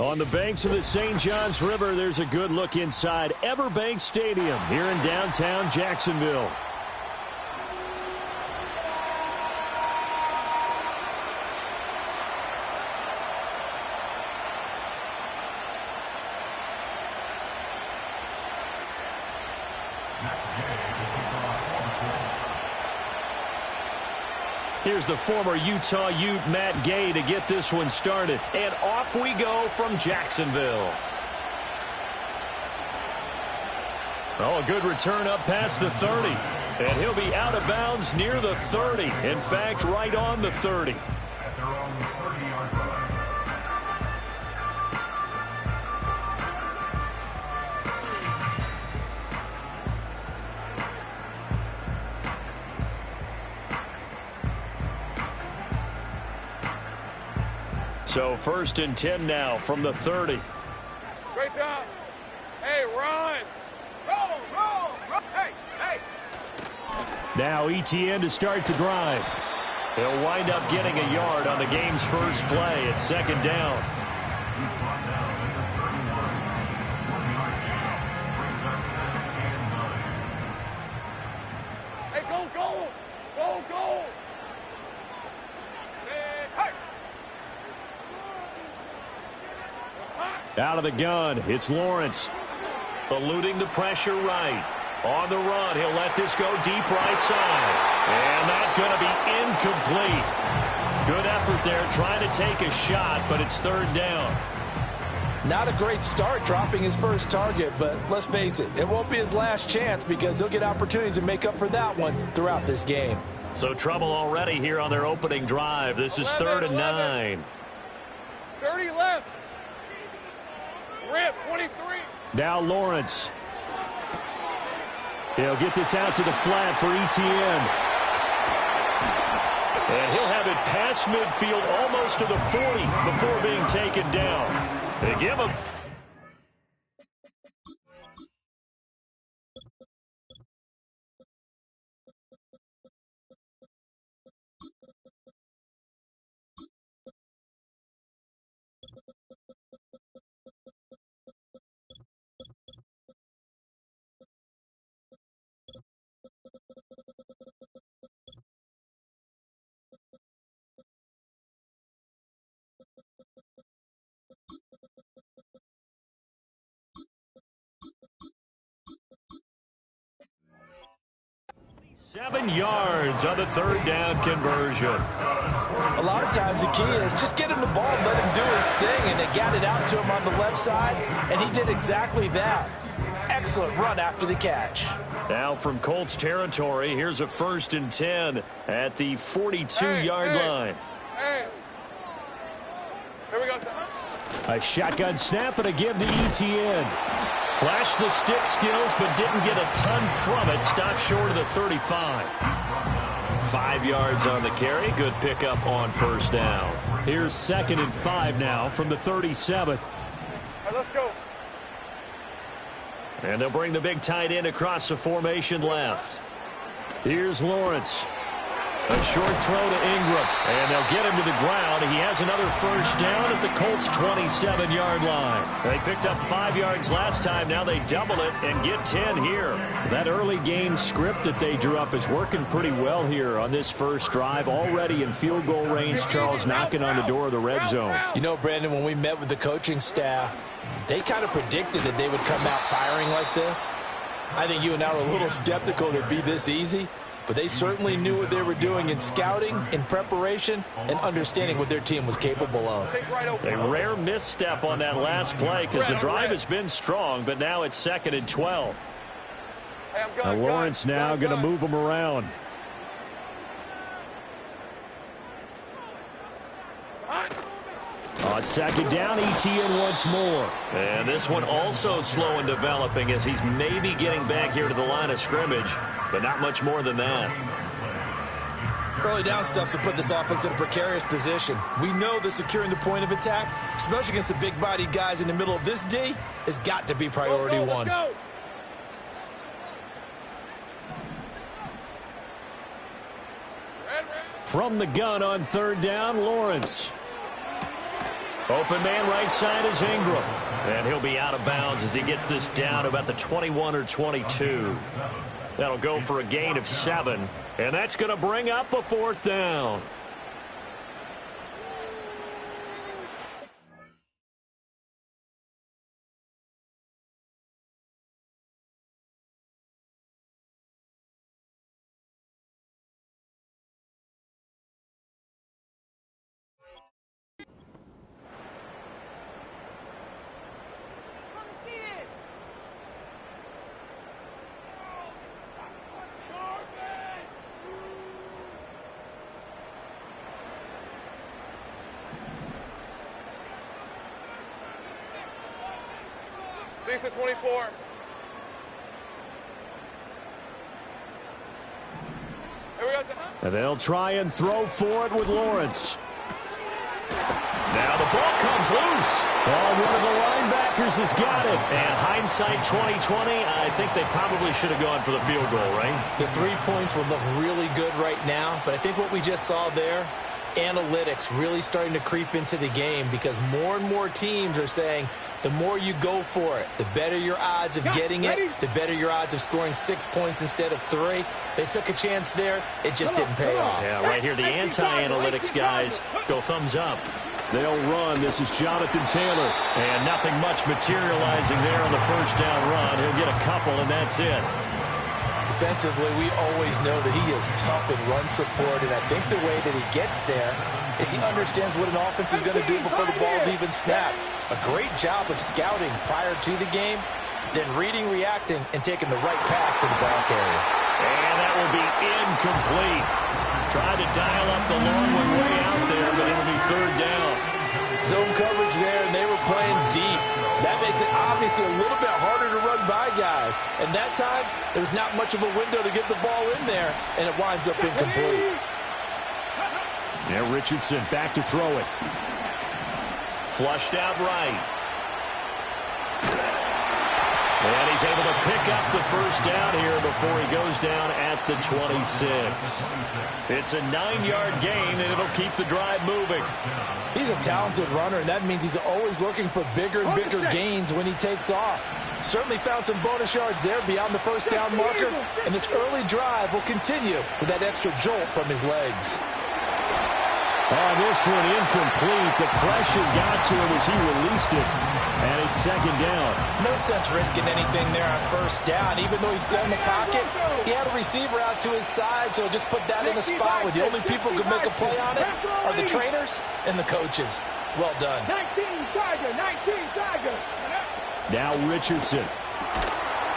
On the banks of the St. Johns River, there's a good look inside Everbank Stadium here in downtown Jacksonville. Here's the former Utah Ute Matt Gay to get this one started. And off we go from Jacksonville. Oh, a good return up past the 30. And he'll be out of bounds near the 30. In fact, right on the 30. So 1st and 10 now from the 30. Great job. Hey, run. Roll, roll, roll. Hey, hey. Now ETN to start the drive. He'll wind up getting a yard on the game's first play at 2nd down. Hey, go, go. Go, go. Out of the gun, it's Lawrence. Eluding the pressure right. On the run, he'll let this go deep right side. And that's going to be incomplete. Good effort there trying to take a shot, but it's 3rd down. Not a great start dropping his first target, but let's face it, it won't be his last chance because he'll get opportunities to make up for that one throughout this game. So trouble already here on their opening drive. This is 3rd and 9. 30 left. Rip, 23. Now Lawrence. He'll get this out to the flat for ETN. And he'll have it past midfield almost to the 40 before being taken down. They give him. Seven yards on the 3rd down conversion. A lot of times the key is just get him the ball, let him do his thing, and they got it out to him on the left side, and he did exactly that. Excellent run after the catch. Now from Colts territory, here's a 1st and 10 at the 42-yard line. Hey. Here we go. A shotgun snap and a give to ETN. Flashed the stick skills, but didn't get a ton from it. Stopped short of the 35. 5 yards on the carry. Good pickup on 1st down. Here's 2nd and 5 now from the 37. All right, let's go. And they'll bring the big tight end across the formation left. Here's Lawrence. A short throw to Ingram. And they'll get him to the ground. He has another 1st down at the Colts' 27-yard line. They picked up 5 yards last time. Now they double it and get 10 here. That early game script that they drew up is working pretty well here on this first drive. Already in field goal range, Charles, knocking on the door of the red zone. You know, Brandon, when we met with the coaching staff, they kind of predicted that they would come out firing like this. I think you and I were a little skeptical that it'd be this easy. But they certainly knew what they were doing in scouting, in preparation, and understanding what their team was capable of. A rare misstep on that last play because the drive has been strong, but now it's 2nd and 12. Now Lawrence now going to move them around. On 2nd down, ETN once more. And this one also slow in developing as he's maybe getting back here to the line of scrimmage, but not much more than that. Early down stuff to put this offense in a precarious position. We know that securing the point of attack, especially against the big-bodied guys in the middle of this D, has got to be priority one. Let's go. From the gun on 3rd down, Lawrence. Open man right side is Ingram. And he'll be out of bounds as he gets this down to about the 21 or 22. That'll go for a gain of 7. And that's going to bring up a 4th down. Decent 24. And they'll try and throw for it with Lawrence. Now the ball comes loose. Oh, one of the linebackers has got it. And hindsight 2020, I think they probably should have gone for the field goal, right? The 3 points would look really good right now, but I think what we just saw there, analytics really starting to creep into the game because more and more teams are saying the more you go for it, the better your odds of getting it, the better your odds of scoring 6 points instead of 3. They took a chance there. It just didn't pay off. Yeah, right here, the anti-analytics guys go thumbs up. They'll run. This is Jonathan Taylor. And nothing much materializing there on the first down run. He'll get a couple, and that's it. Defensively, we always know that he is tough in run support, and I think the way that he gets there is he understands what an offense is going to do before the ball's even snapped. A great job of scouting prior to the game, then reading, reacting, and taking the right path to the ball carrier. And that will be incomplete. Tried to dial up the long way out there, but it'll be 3rd down. Zone coverage there, and they were playing deep. That makes it obviously a little bit harder to run by guys. And that time, there was not much of a window to get the ball in there, and it winds up incomplete. Now Richardson back to throw it. Flushed out right. And he's able to pick up the first down here before he goes down at the 26. It's a 9-yard gain, and it'll keep the drive moving. He's a talented runner, and that means he's always looking for bigger and bigger gains when he takes off. Certainly found some bonus yards there beyond the first down marker, and this early drive will continue with that extra jolt from his legs. Oh, this one incomplete. The pressure got to him as he released it. And it's 2nd down. No sense risking anything there on first down. Even though he's still in the pocket, he had a receiver out to his side, so just put that in a spot where the only people who can make a play on it are the trainers and the coaches. Well done. 19 Tiger. Now Richardson.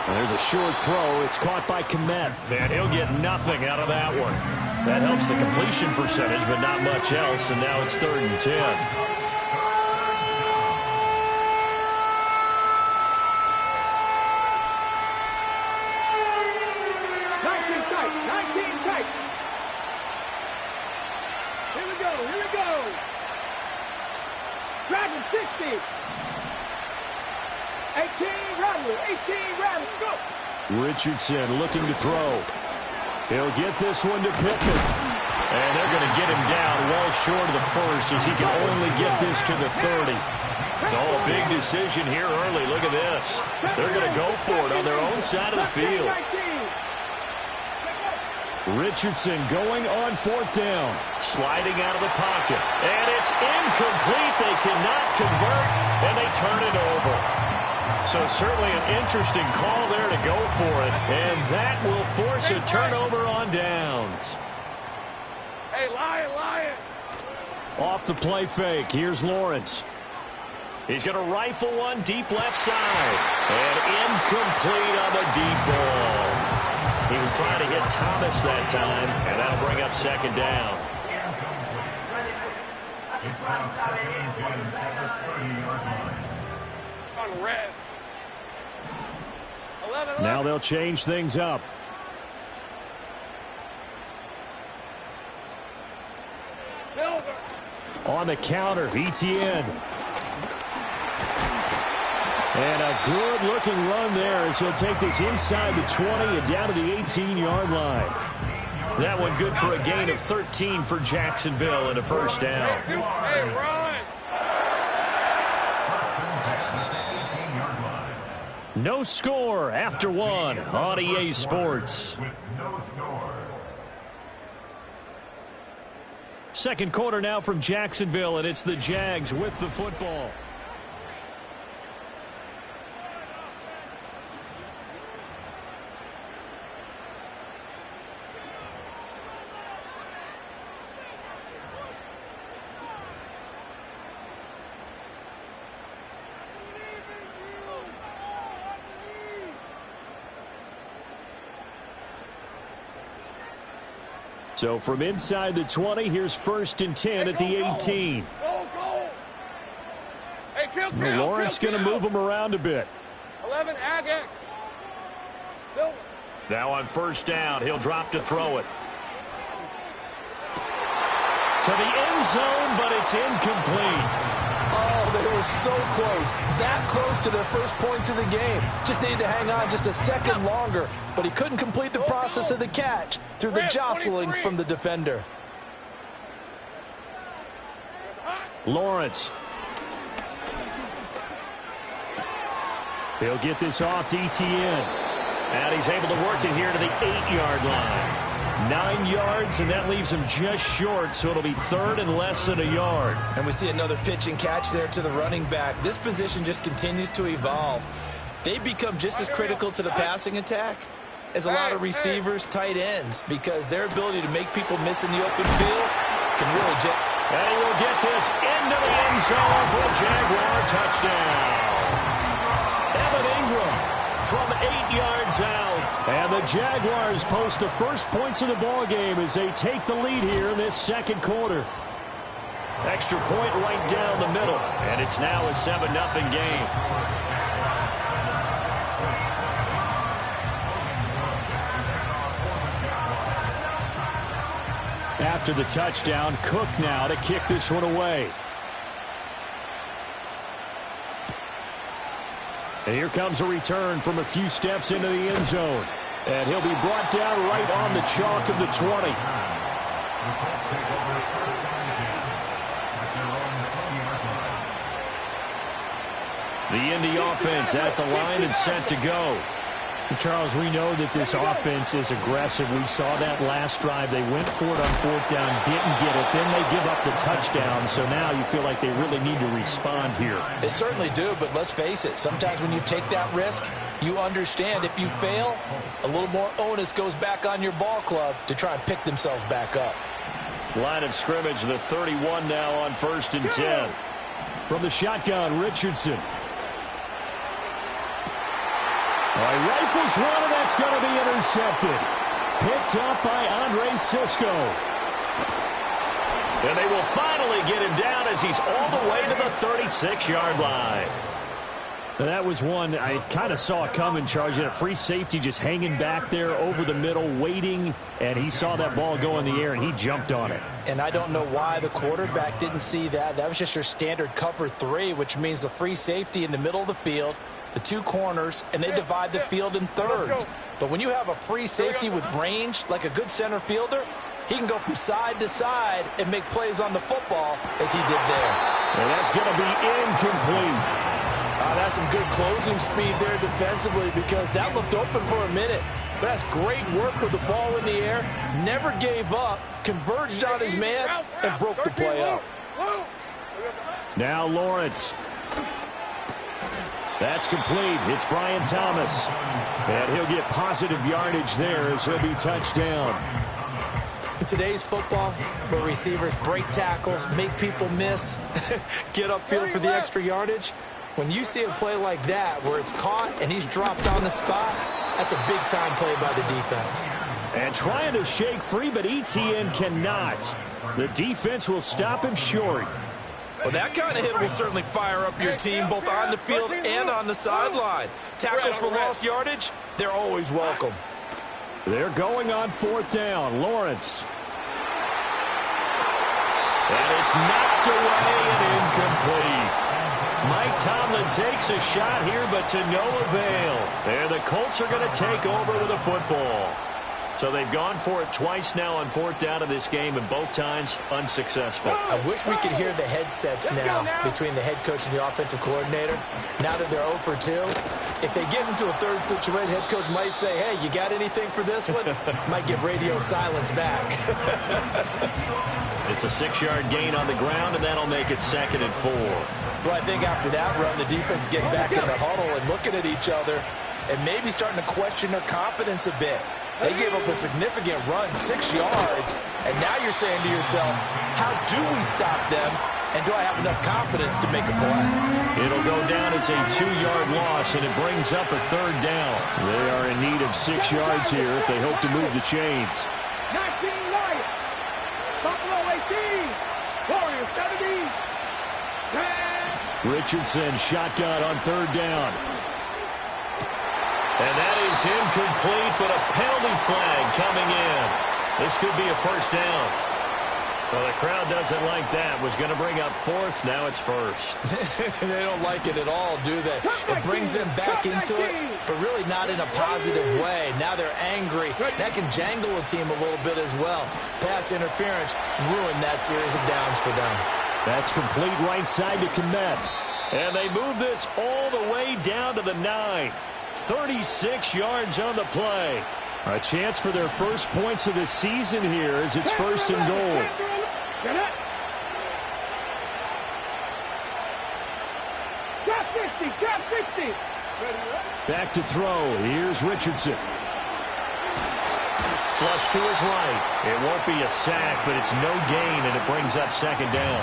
And there's a short throw. It's caught by Kmet. And he'll get nothing out of that one. That helps the completion percentage, but not much else. And now it's 3rd and 10. Here we go. Dragon 60. 18 rattle, go. Richardson looking to throw. He'll get this one to Pickett. And they're going to get him down well short of the first as he can only get this to the 30. Oh, a big decision here early. Look at this. They're going to go for it on their own side of the field. Richardson going on 4th down. Sliding out of the pocket. And it's incomplete. They cannot convert, and they turn it over. So certainly an interesting call there to go for it. And that will force a turnover on downs. Hey, Lion. Off the play fake. Here's Lawrence. He's going to rifle one deep left side. And incomplete on the deep ball. He was trying to hit Thomas that time, and that'll bring up 2nd down. On red. 11. Now they'll change things up. Silver. On the counter, ETN. And a good-looking run there as he'll take this inside the 20 and down to the 18-yard line. That one good for a gain of 13 for Jacksonville and a first down. Hey, run. No score after one on EA Sports. Second quarter now from Jacksonville, and it's the Jags with the football. So from inside the 20, here's 1st and 10 at the 18. Go. Hey, kill. Lawrence going to move him around a bit. 11, Aggies. Silver. Now on 1st down, he'll drop to throw it. To the end zone, but it's incomplete. Oh, they were so close. That close to their first points of the game. Just needed to hang on just a second longer, but he couldn't complete the process of the catch through the jostling from the defender. Lawrence. He'll get this off to ETN. And he's able to work it here to the 8-yard line. 9 yards, and that leaves him just short, so it'll be 3rd and less than a yard. And we see another pitch and catch there to the running back. This position just continues to evolve. They become just as critical to the passing attack as a lot of receivers, tight ends, because their ability to make people miss in the open field can really And he will get this into the end zone for a Jaguar touchdown. Evan Ingram from 8 yards out. And the Jaguars post the first points of the ballgame as they take the lead here in this second quarter. Extra point right down the middle. And it's now a 7-0 game. After the touchdown, Cook now to kick this one away. And here comes a return from a few steps into the end zone. And he'll be brought down right on the chalk of the 20. The Indy offense at the line and set to go. Charles, we know that this offense is aggressive. We saw that last drive. They went for it on 4th down, didn't get it. Then they give up the touchdown. So now you feel like they really need to respond here. They certainly do, but let's face it. Sometimes when you take that risk, you understand if you fail, a little more onus goes back on your ball club to try and pick themselves back up. Line of scrimmage, the 31 now on 1st and 10. From the shotgun, Richardson. Rifles one, and that's going to be intercepted. Picked up by Andre Cisco. And they will finally get him down as he's all the way to the 36-yard line. That was one I kind of saw coming, Charles. You had a free safety just hanging back there over the middle, waiting, and he saw that ball go in the air, and he jumped on it. And I don't know why the quarterback didn't see that. That was just your standard cover 3, which means the free safety in the middle of the field, the 2 corners, and they divide the field in thirds. But when you have a free safety with range, like a good center fielder, he can go from side to side and make plays on the football as he did there. And that's going to be incomplete. That's some good closing speed there defensively because that looked open for a minute. But that's great work with the ball in the air. Never gave up, converged on his man, and broke the play up. Now Lawrence. That's complete. It's Brian Thomas. And he'll get positive yardage there as he'll be touched down. In today's football, where receivers break tackles, make people miss, get upfield for the extra yardage, when you see a play like that where it's caught and he's dropped on the spot, that's a big-time play by the defense. And trying to shake free, but ETN cannot. The defense will stop him short. Well, that kind of hit will certainly fire up your team both on the field and on the sideline. Tackles for lost yardage, they're always welcome. They're going on 4th down. Lawrence. And it's knocked away and incomplete. Mike Tomlin takes a shot here, but to no avail. And the Colts are going to take over with a football. So they've gone for it twice now on 4th down in this game, and both times unsuccessful. I wish we could hear the headsets now between the head coach and the offensive coordinator. Now that they're 0 for 2, if they get into a third situation, head coach might say, hey, you got anything for this one? Might get radio silence back. It's a 6-yard gain on the ground, and that'll make it 2nd and 4. Well, I think after that run, the defense is getting back in the huddle and looking at each other and maybe starting to question their confidence a bit. They gave up a significant run, 6 yards, and now you're saying to yourself, how do we stop them, and do I have enough confidence to make a play? It'll go down as a 2-yard loss, and it brings up a 3rd down. They are in need of 6 yards here if they hope to move the chains. 19 Lions, Buffalo 18, Warriors 17, Richardson shotgun on 3rd down. And that is incomplete, but a penalty flag coming in. This could be a 1st down. Well, the crowd doesn't like that. Was going to bring up 4th. Now it's 1st. They don't like it at all, do they? It brings them back into it, but really not in a positive way. Now they're angry. That can jangle a team a little bit as well. Pass interference ruined that series of downs for them. That's complete right side to Kmet. And they move this all the way down to the 9. 36 yards on the play. A chance for their first points of the season here as it's 1st and goal. Drop 60. Back to throw. Here's Richardson. Flush to his right. It won't be a sack, but it's no gain, and it brings up 2nd down.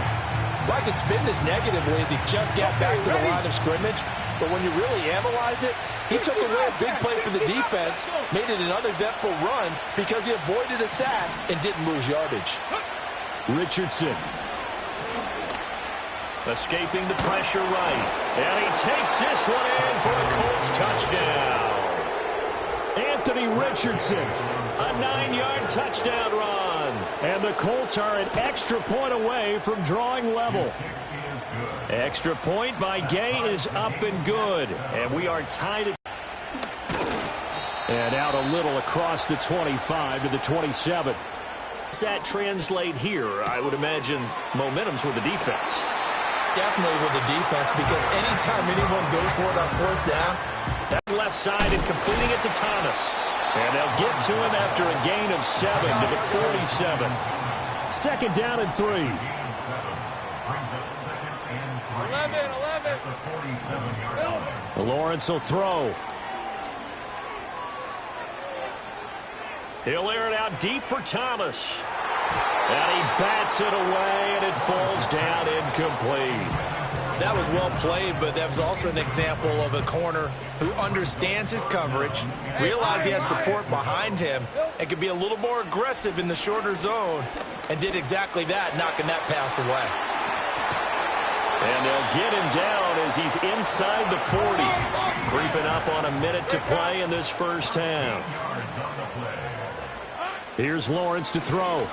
Well, I can spin this negatively as he just got back to the line of scrimmage, but when you really analyze it, he took away a big play for the defense, made it an uneventful run because he avoided a sack and didn't lose yardage. Richardson. Escaping the pressure right. And he takes this one in for a Colts touchdown. Anthony Richardson, a 9-yard touchdown run. And the Colts are an extra point away from drawing level. Extra point by Gay is up and good. And we are tied. And out a little across the 25 to the 27. Does that translate here? I would imagine momentum's with the defense. Definitely with the defense, because anytime anyone goes for it on 4th down. That left side and completing it to Thomas. And they'll get to him after a gain of 7 to the 47. 2nd down and 3. 11. Lawrence will throw. He'll air it out deep for Thomas. And he bats it away, and it falls down incomplete. That was well played, but that was also an example of a corner who understands his coverage, realized he had support behind him, and could be a little more aggressive in the shorter zone, and did exactly that, knocking that pass away. And they'll get him down as he's inside the 40. Creeping up on a minute to play in this first half. Here's Lawrence to throw.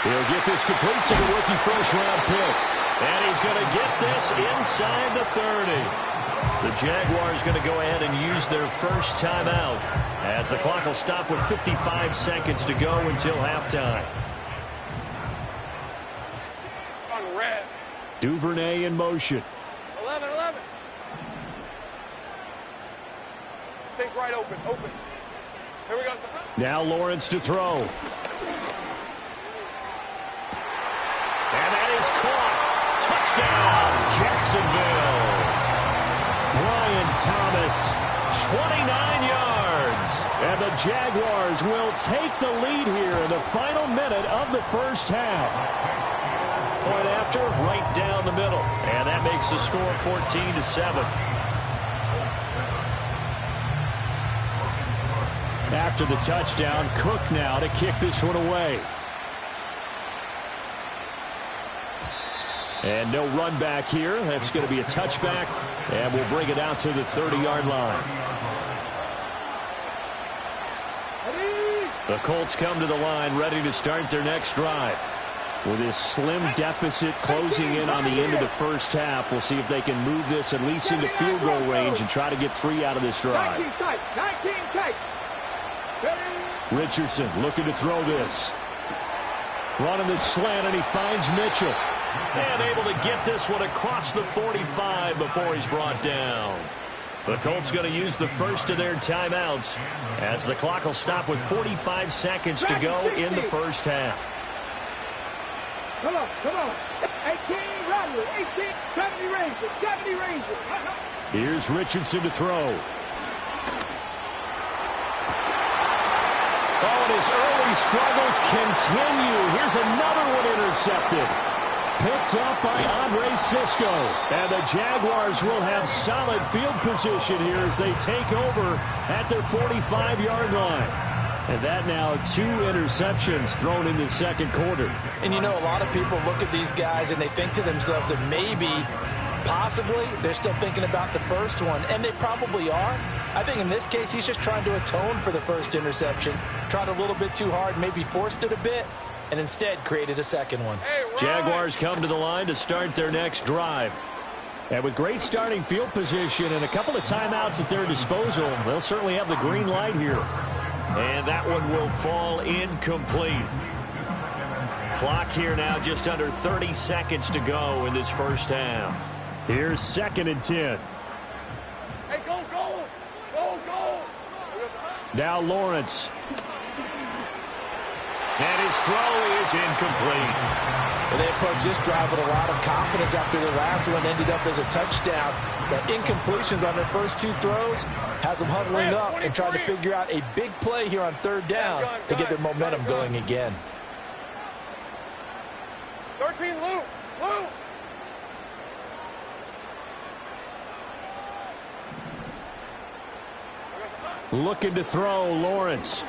He'll get this complete to the rookie first-round pick. And he's going to get this inside the 30. The Jaguars going to go ahead and use their first timeout as the clock will stop with 55 seconds to go until halftime. Duvernay in motion. 11. Take right open. Here we go. Now Lawrence to throw. And that is caught. Touchdown, Jacksonville. Brian Thomas, 29 yards. And the Jaguars will take the lead here in the final minute of the first half. Point after, right down the middle. And that makes the score 14-7. After the touchdown, Cook now to kick this one away. And no run back here. That's going to be a touchback. And we'll bring it out to the 30-yard line. The Colts come to the line ready to start their next drive. With this slim deficit closing in on the end of the first half, we'll see if they can move this at least into field goal range and try to get 3 out of this drive. 19 tight. Richardson looking to throw this. Running the slant, and he finds Mitchell. And able to get this one across the 45 before he's brought down. The Colts going to use the first of their timeouts as the clock will stop with 45 seconds to go in the first half. Come on. 18, Rodley. 18, 70 Rangers. 70 Rangers. Here's Richardson to throw. Oh, and his early struggles continue. Here's another one intercepted. Picked up by Andre Sisco. And the Jaguars will have solid field position here as they take over at their 45-yard line. And that now 2 interceptions thrown in the second quarter. And you know, a lot of people look at these guys and they think to themselves that maybe, possibly, they're still thinking about the first one. And they probably are. I think in this case, he's just trying to atone for the first interception. Tried a little bit too hard, maybe forced it a bit, and instead created a second one. Jaguars come to the line to start their next drive. And with great starting field position and a couple of timeouts at their disposal, they'll certainly have the green light here. And that one will fall incomplete. Clock here now just under 30 seconds to go in this first half. Here's 2nd and 10. Hey, go. Now Lawrence. And his throw is incomplete. And they approached this drive with a lot of confidence after the last one ended up as a touchdown. But incompletions on their first 2 throws has them huddling up and trying to figure out a big play here on 3rd down to get their momentum going again. 13, Luke. Looking to throw, Lawrence.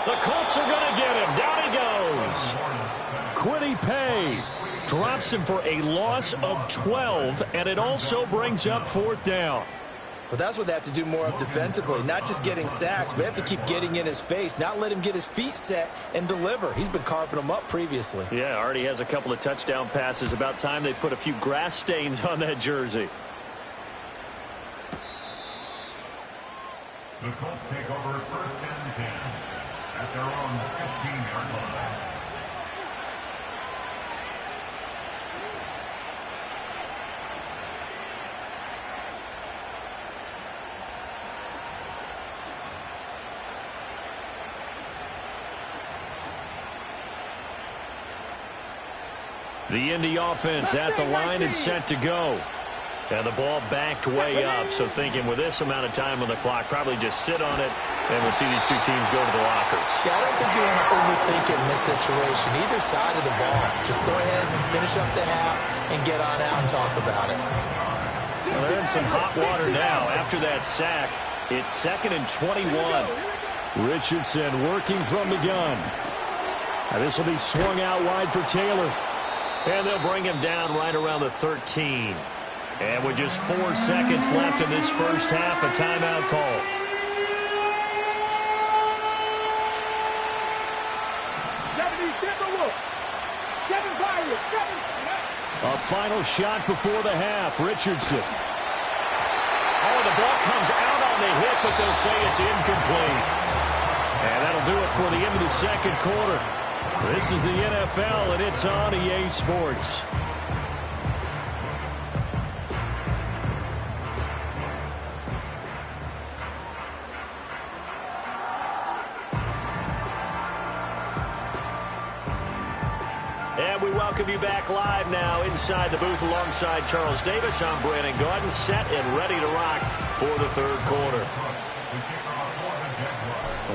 The Colts are going to get him. Down he goes. Kwity Paye drops him for a loss of 12, and it also brings up 4th down. Well, that's what they have to do more of defensively, not just getting sacks, but they have to keep getting in his face, not let him get his feet set and deliver. He's been carving them up previously. Yeah, already has a couple of touchdown passes. About time they put a few grass stains on that jersey. The Colts take over 1st and 10 at their own 15-yard line. The Indy offense at the line and set to go. And the ball backed way up, so thinking with this amount of time on the clock, probably just sit on it, and we'll see these 2 teams go to the lockers. Yeah, I don't think you want to overthink it in this situation. Either side of the ball. Just go ahead and finish up the half and get on out and talk about it. Well, they're in some hot water now. After that sack, it's 2nd and 21. Richardson working from the gun. Now this will be swung out wide for Taylor. And they'll bring him down right around the 13. And with just 4 seconds left in this first half, a timeout call. A final shot before the half. Richardson. Oh, the ball comes out on the hit, but they'll say it's incomplete. And that'll do it for the end of the second quarter. This is the NFL, and it's on EA Sports. And we welcome you back live now inside the booth alongside Charles Davis. I'm Brandon Gaudin, set and ready to rock for the 3rd quarter.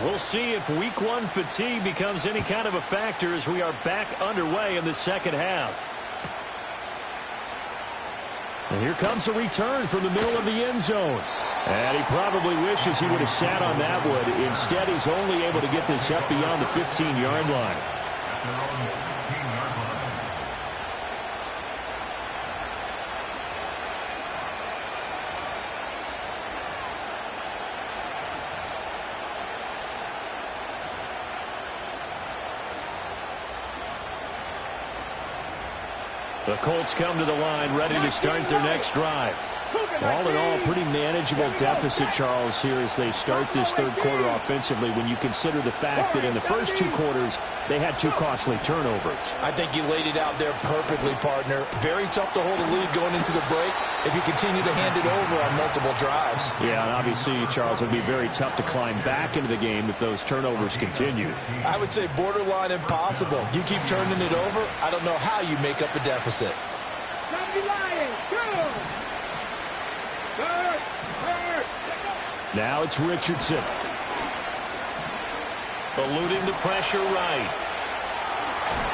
We'll see if Week 1 fatigue becomes any kind of a factor as we are back underway in the second half. And here comes a return from the middle of the end zone. And he probably wishes he would have sat on that one. Instead, he's only able to get this up beyond the 15-yard line. The Colts come to the line ready to start their next drive. All in all, pretty manageable deficit, Charles, here as they start this third quarter offensively when you consider the fact that in the first two quarters, they had two costly turnovers. I think you laid it out there perfectly, partner. Very tough to hold a lead going into the break if you continue to hand it over on multiple drives. Yeah, and obviously, Charles, it would be very tough to climb back into the game if those turnovers continue. I would say borderline impossible. You keep turning it over, I don't know how you make up a deficit. Now it's Richardson. Eluding the pressure right.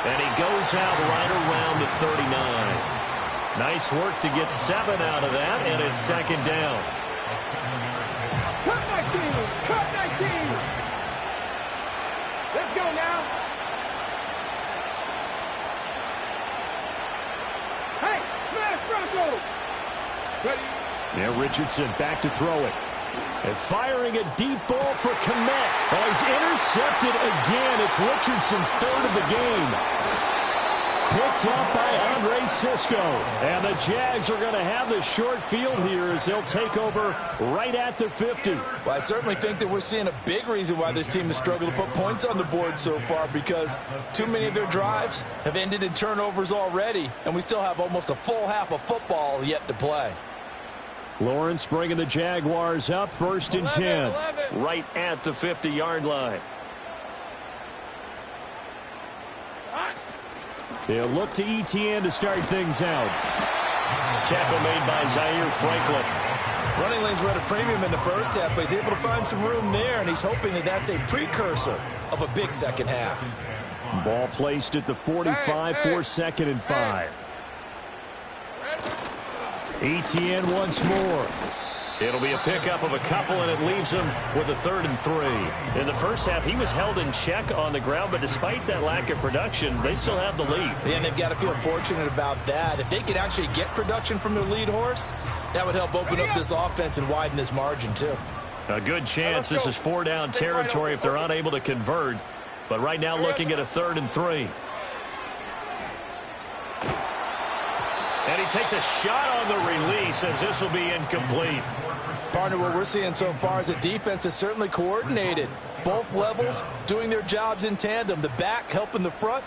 And he goes out right around the 39. Nice work to get 7 out of that, and it's second down. Cut 19! Cut 19! Let's go now! Hey, smash Bronco! Ready? Now Richardson back to throw it. And firing a deep ball for Kmet. Oh, he's intercepted again. It's Richardson's third of the game. Picked up by Andre Cisco. And the Jags are going to have the short field here as they'll take over right at the 50. Well, I certainly think that we're seeing a big reason why this team has struggled to put points on the board so far, because too many of their drives have ended in turnovers already, and we still have almost a full half of football yet to play. Lawrence bringing the Jaguars up, 1st and 10. 11. Right at the 50-yard line. They'll look to ETN to start things out. Tackle made by Zaire Franklin. Running lanes were at a premium in the first half, but he's able to find some room there, and he's hoping that that's a precursor of a big second half. Ball placed at the 45 for 2nd and 5. ETN once more. It'll be a pickup of a couple, and it leaves him with a 3rd and 3. In the first half, he was held in check on the ground, but despite that lack of production, they still have the lead. And they've got to feel fortunate about that. If they could actually get production from their lead horse, that would help open up this offense and widen this margin, too. A good chance this is 4-down territory if they're unable to convert. But right now looking at a 3rd and 3. And he takes a shot on the release as this will be incomplete. Partner, what we're seeing so far is a defense that's certainly coordinated. Both levels doing their jobs in tandem. The back helping the front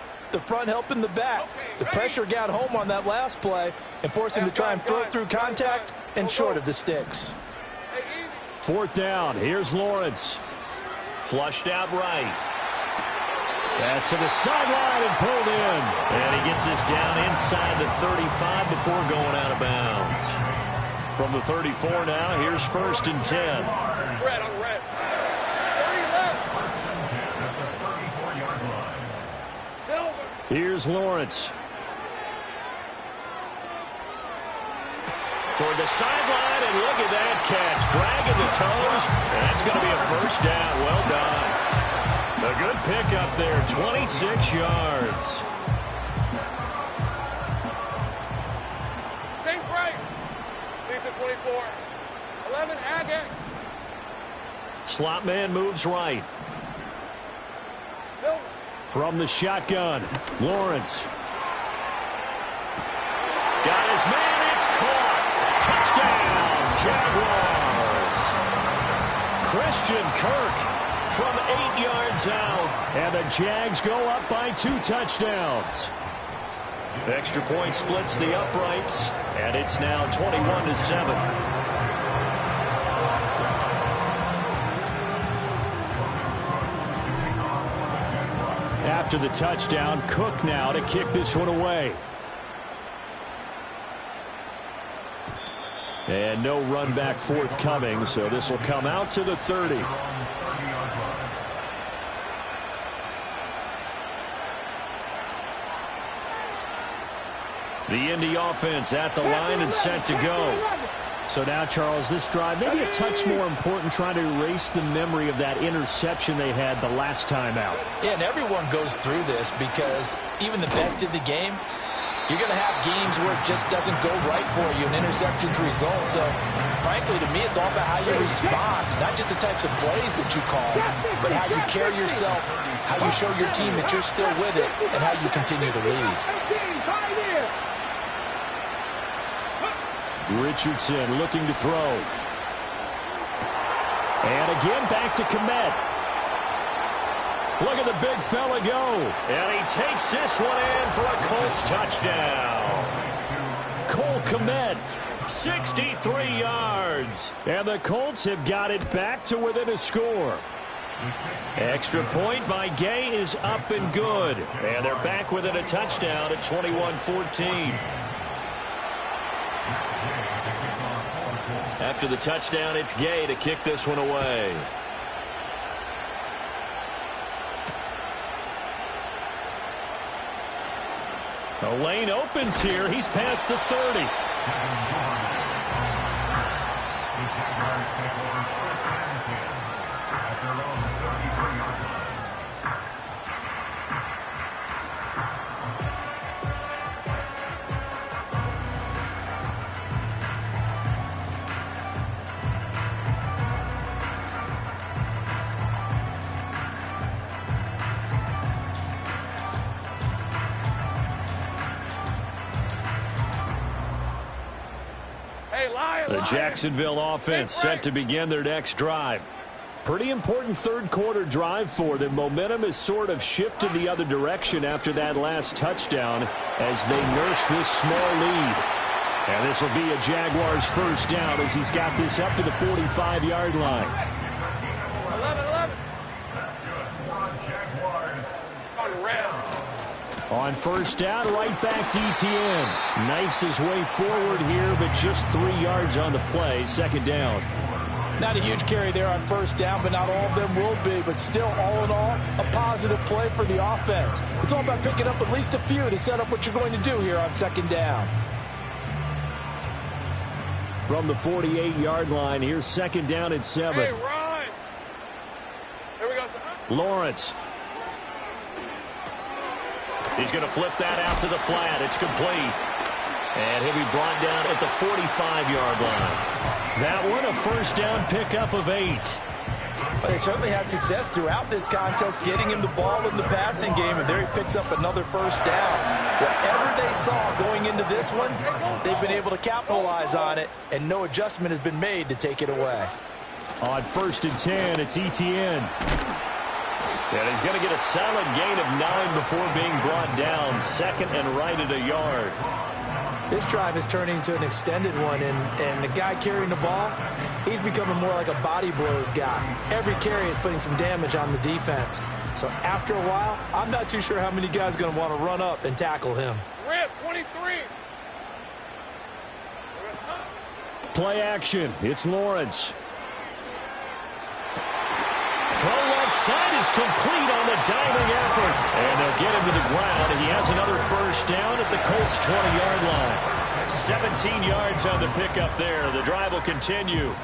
helping the back. The pressure got home on that last play and forced him to try and throw through contact and short of the sticks. 4th down. Here's Lawrence. Flushed out right. Pass to the sideline and pulled in. And he gets this down inside the 35 before going out of bounds. From the 34 now, here's 1st and 10. Red on red. 30 left. Silver. Here's Lawrence. Toward the sideline, and look at that catch. Dragging the toes, and that's going to be a 1st down. Well done. A good pickup there, 26 yards. Same break. Lisa 24. 11 Agate. Slot man moves right. Silver. From the shotgun, Lawrence. Got his man, it's caught. Touchdown, Jaguars. Christian Kirk from 8 yards out, and the Jags go up by 2 touchdowns. Extra point splits the uprights, and it's now 21-7. After the touchdown, Cook now to kick this one away. And no run back forthcoming, so this will come out to the 30. The Indy offense at the line and set to go. So now, Charles, this drive maybe a touch more important, trying to erase the memory of that interception they had the last time out. Yeah, and everyone goes through this because even the best in the game, you're going to have games where it just doesn't go right for you, and interceptions result. So, frankly, to me, it's all about how you respond, not just the types of plays that you call, but how you carry yourself, how you show your team that you're still with it, and how you continue to lead. Richardson looking to throw. And again, back to Komet. Look at the big fella go. And he takes this one in for a Colts touchdown. Cole Komet, 63 yards. And the Colts have got it back to within a score. Extra point by Gay is up and good. And they're back within a touchdown at 21-14. After the touchdown, it's Gay to kick this one away. The lane opens here. He's past the 30. The Jacksonville offense set to begin their next drive. Pretty important third quarter drive for them. Momentum has sort of shifted the other direction after that last touchdown as they nurse this small lead. And this will be a Jaguars first down as he's got this up to the 45-yard line. 11. That's good. Jaguars on red. On first down, right back to ETN. Knifes his way forward here, but just 3 yards on the play. Second down. Not a huge carry there on first down, but not all of them will be. But still, all in all, a positive play for the offense. It's all about picking up at least a few to set up what you're going to do here on second down. From the 48-yard line, here's second down and 7. Hey, Ryan. Here we go. Lawrence. He's going to flip that out to the flat. It's complete. And he'll be brought down at the 45-yard line. That one, a first down pickup of 8. Well, they certainly had success throughout this contest getting him the ball in the passing game, and there he picks up another first down. Whatever they saw going into this one, they've been able to capitalize on it, and no adjustment has been made to take it away. On first and 10, it's ETN. And he's going to get a solid gain of 9 before being brought down. Second and right at a yard. This drive is turning into an extended one, and the guy carrying the ball, he's becoming more like a body blows guy. Every carry is putting some damage on the defense. So after a while, I'm not too sure how many guys are going to want to run up and tackle him. Rip, 23. Play action. It's Lawrence. Throw left side is complete on the diving effort. And they'll get him to the ground, and he has another first down at the Colts' 20-yard line. 17 yards on the pickup there. The drive will continue.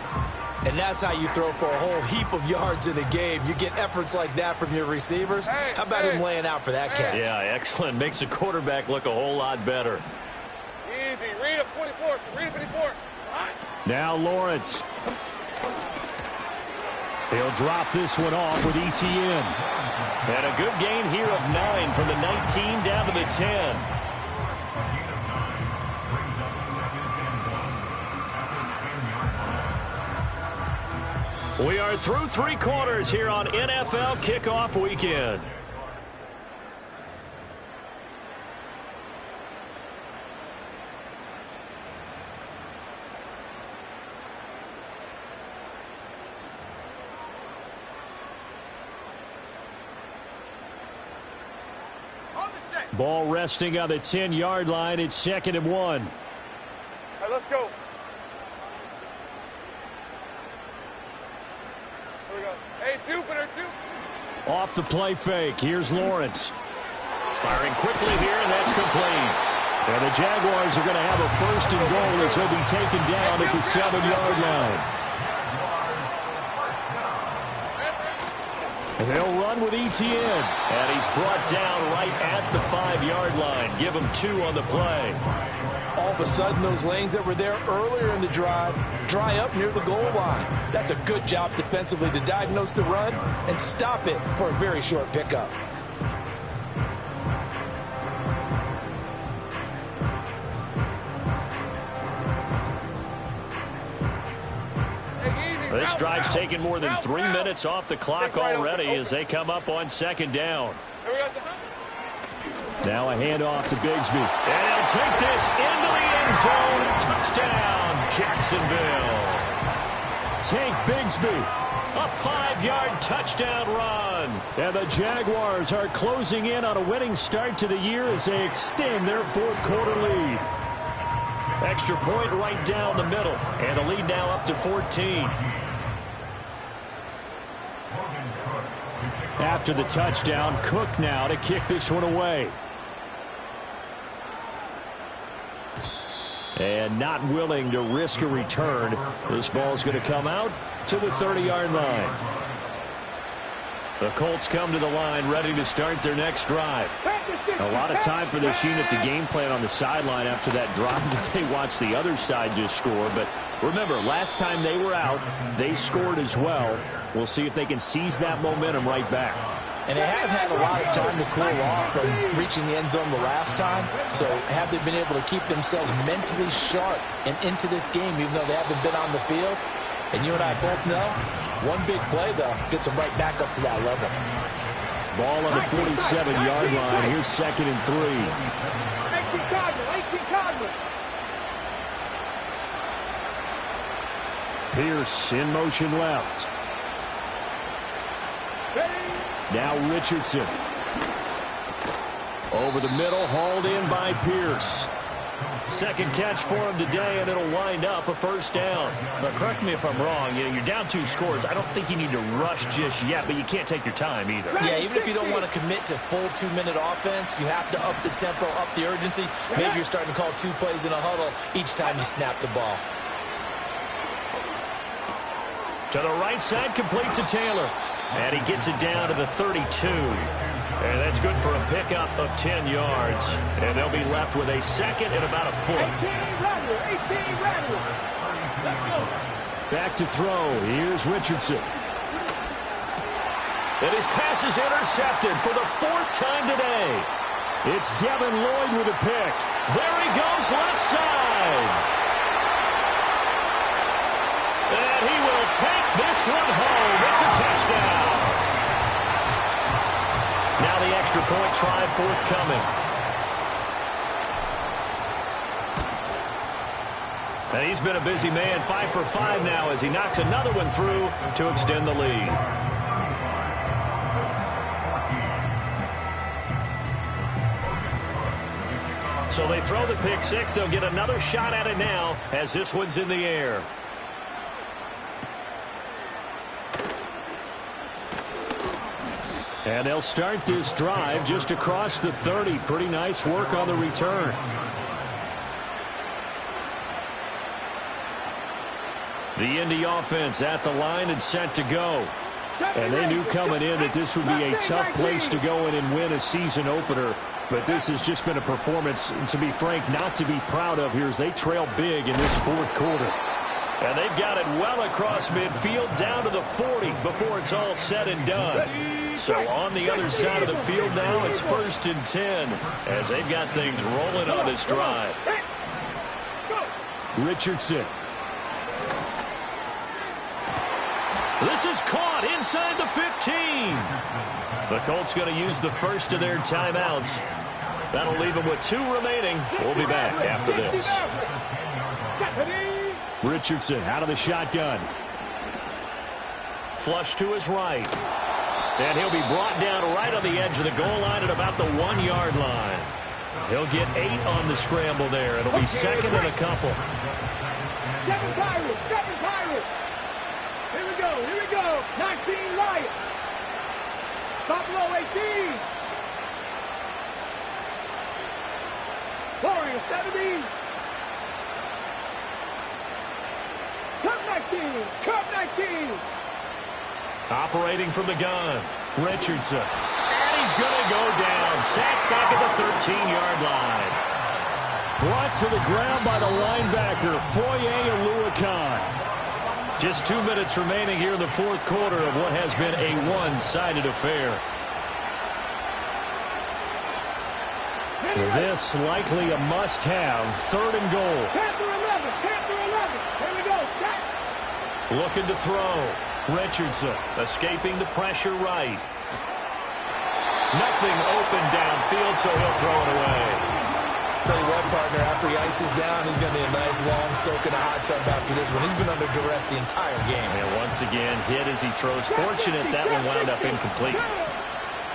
And that's how you throw for a whole heap of yards in a game. You get efforts like that from your receivers. How about him laying out for that catch? Yeah, excellent. Makes the quarterback look a whole lot better. Easy. Read up 24. Read up 24. Now Lawrence. He'll drop this one off with ETN. And a good gain here of 9 from the 19 down to the 10. We are through 3 quarters here on NFL Kickoff Weekend. Ball resting on the 10-yard line. It's second and 1. All right, let's go. Here we go. Hey, Jupiter. Off the play fake. Here's Lawrence. Firing quickly here, and that's complete. And the Jaguars are going to have a first and goal as he'll be taken down at the 7-yard line. They'll run with ETN. And he's brought down right at the 5-yard line. Give him 2 on the play. All of a sudden, those lanes that were there earlier in the drive dry up near the goal line. That's a good job defensively to diagnose the run and stop it for a very short pickup. This drive's taken more than 3 minutes off the clock already as they come up on second down. Now a handoff to Bigsby. And he'll take this into the end zone. Touchdown, Jacksonville. Tank Bigsby. A 5-yard touchdown run. And the Jaguars are closing in on a winning start to the year as they extend their fourth quarter lead. Extra point right down the middle. And the lead now up to 14. After the touchdown, Cook now to kick this one away. And not willing to risk a return. This ball's going to come out to the 30-yard line. The Colts come to the line ready to start their next drive. A lot of time for this unit to game plan on the sideline after that drive that they watched the other side just score. But remember, last time they were out, they scored as well. We'll see if they can seize that momentum right back. And they have had a lot of time to cool off from reaching the end zone the last time. So have they been able to keep themselves mentally sharp and into this game even though they haven't been on the field? And you and I both know, one big play, though, gets them right back up to that level. Ball on the 47-yard line. Here's 2nd and 3. 18 Cardinal. Pierce in motion left. Now Richardson. Over the middle, hauled in by Pierce. Second catch for him today, and it'll wind up a first down. But correct me if I'm wrong. You're down 2 scores. I don't think you need to rush just yet, but you can't take your time either. Yeah, even if you don't want to commit to full 2-minute offense, you have to up the tempo, up the urgency. Maybe you're starting to call 2 plays in a huddle each time you snap the ball. To the right side, complete to Taylor. And he gets it down to the 32. And that's good for a pickup of 10 yards. And they'll be left with a second and about a foot. 18 Rattler. Let's go. Back to throw. Here's Richardson. And his pass is intercepted for the 4th time today. It's Devin Lloyd with a pick. There he goes, left side. And he will take this one home. It's a touchdown. Now the extra point try forthcoming. And he's been a busy man, 5 for 5 now as he knocks another one through to extend the lead. So they throw the pick 6. They'll get another shot at it now as this one's in the air. And they'll start this drive just across the 30. Pretty nice work on the return. The Indy offense at the line and set to go. And they knew coming in that this would be a tough place to go in and win a season opener. But this has just been a performance, to be frank, not to be proud of here as they trail big in this 4th quarter. And they've got it well across midfield down to the 40 before it's all said and done. So on the other side of the field now, it's 1st and 10 as they've got things rolling on this drive. Richardson. This is caught inside the 15. The Colts going to use the first of their timeouts. That'll leave them with 2 remaining. We'll be back after this. Richardson out of the shotgun. Flush to his right. And he'll be brought down right on the edge of the goal line at about the 1-yard line. He'll get 8 on the scramble there. It'll be 2nd and a couple. 7 Pirates. Here we go. 19 Lions. Buffalo 18. Warriors 17. Cup 19. Operating from the gun, Richardson. And he's going to go down. Sacked back at the 13-yard line. Brought to the ground by the linebacker, Foye Oluokun. Just 2 minutes remaining here in the 4th quarter of what has been a one-sided affair. This likely a must-have. 3rd and goal. Panther 11. Here we go. Looking to throw. Richardson escaping the pressure right. Nothing open downfield, so he'll throw it away. Tell you what, partner, after he ices down, he's going to need a nice long soak in a hot tub after this one. He's been under duress the entire game. And once again, hit as he throws. Fortunate that one wound up incomplete.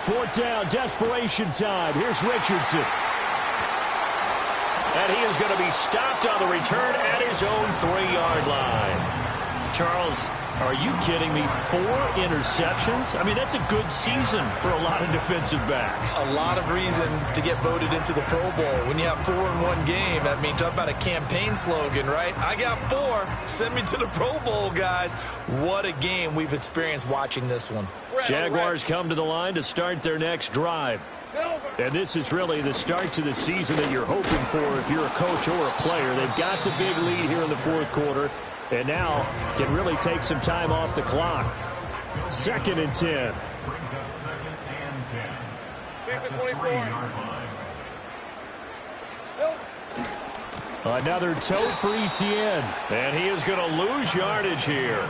Fourth down, desperation time. Here's Richardson. And he is going to be stopped on the return at his own 3-yard line. Charles, are you kidding me? 4 interceptions? I mean, that's a good season for a lot of defensive backs. A lot of reason to get voted into the Pro Bowl. When you have 4 in one game, I mean, talk about a campaign slogan, right? I got 4. Send me to the Pro Bowl, guys. What a game we've experienced watching this one. Jaguars come to the line to start their next drive. And this is really the start to the season that you're hoping for if you're a coach or a player. They've got the big lead here in the fourth quarter, and now can really take some time off the clock. 2nd and 10. Another tote for Etienne. And he is going to lose yardage here.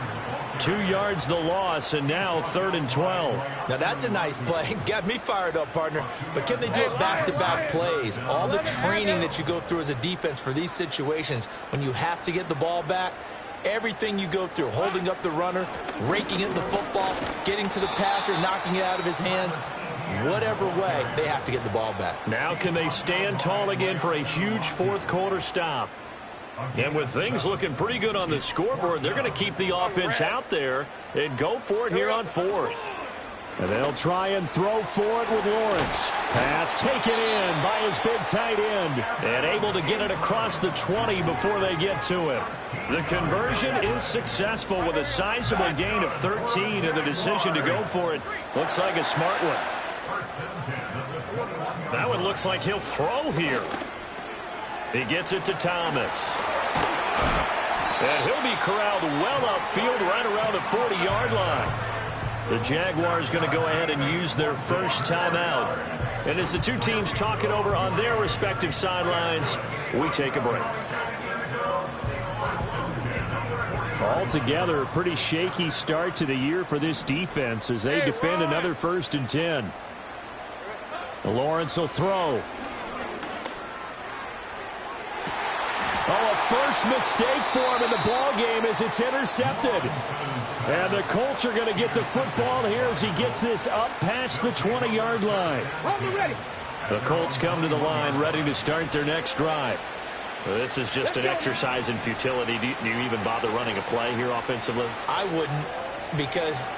2 yards the loss, and now 3rd and 12. Now that's a nice play. Got me fired up, partner. But can they do it back-to-back plays? All the training that you go through as a defense for these situations, when you have to get the ball back, everything you go through, holding up the runner, raking at the football, getting to the passer, knocking it out of his hands, whatever way, they have to get the ball back. Now can they stand tall again for a huge fourth quarter stop? And with things looking pretty good on the scoreboard, they're going to keep the offense out there and go for it here on 4th. And they'll try and throw for it with Lawrence. Pass taken in by his big tight end. And able to get it across the 20 before they get to him. The conversion is successful with a sizable gain of 13, and the decision to go for it looks like a smart one. That one looks like he'll throw here. He gets it to Thomas. And he'll be corralled well upfield right around the 40-yard line. The Jaguars going to go ahead and use their first timeout. And as the two teams talk it over on their respective sidelines, we take a break. Altogether, a pretty shaky start to the year for this defense as they defend another 1st and 10. Lawrence will throw. Oh, a first mistake for him in the ball game as it's intercepted. And the Colts are going to get the football here as he gets this up past the 20-yard line. The Colts come to the line ready to start their next drive. Well, this is just an exercise in futility. Do you even bother running a play here offensively? I wouldn't, because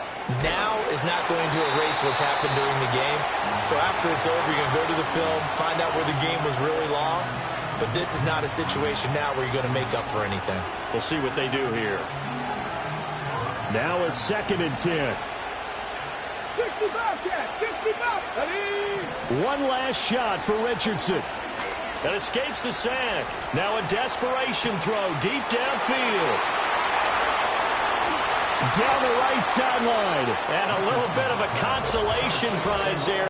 now is not going to erase what's happened during the game. So after it's over, you're going to go to the film, find out where the game was really lost. But this is not a situation now where you're going to make up for anything. We'll see what they do here. Now a 2nd and 10. One last shot for Richardson. That escapes the sack. Now a desperation throw deep downfield. Down the right sideline. And a little bit of a consolation prize there.